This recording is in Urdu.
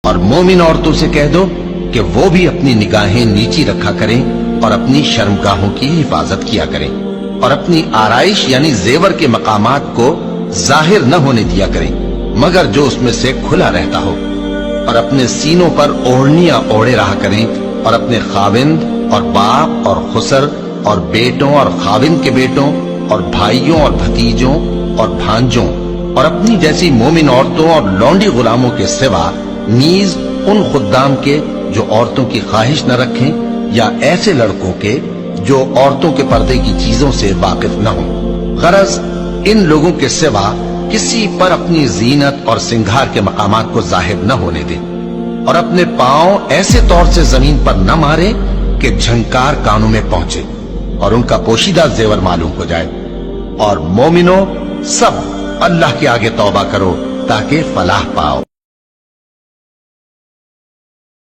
اور مومن عورتوں سے کہہ دو کہ وہ بھی اپنی نگاہیں نیچی رکھا کریں اور اپنی شرمگاہوں کی حفاظت کیا کریں اور اپنی آرائش یعنی زیور کے مقامات کو ظاہر نہ ہونے دیا کریں مگر جو اس میں سے کھلا رہتا ہو، اور اپنے سینوں پر اوڑھنیاں اوڑھے رہا کریں اور اپنے خاوند اور باپ اور خسر اور بیٹوں اور خاوند کے بیٹوں اور بھائیوں اور بھتیجوں اور بھانجوں اور اپنی جیسی مومن عورتوں اور لونڈی غلاموں کے سوا نیز ان خدام کے جو عورتوں کی خواہش نہ رکھیں یا ایسے لڑکوں کے جو عورتوں کے پردے کی چیزوں سے واقف نہ ہوں، غرض ان لوگوں کے سوا کسی پر اپنی زینت اور سنگھار کے مقامات کو ظاہر نہ ہونے دیں، اور اپنے پاؤں ایسے طور سے زمین پر نہ مارے کہ جھنکار کانوں میں پہنچے اور ان کا پوشیدہ زیور معلوم ہو جائے۔ اور مومنوں سب اللہ کے آگے توبہ کرو تاکہ فلاح پاؤ۔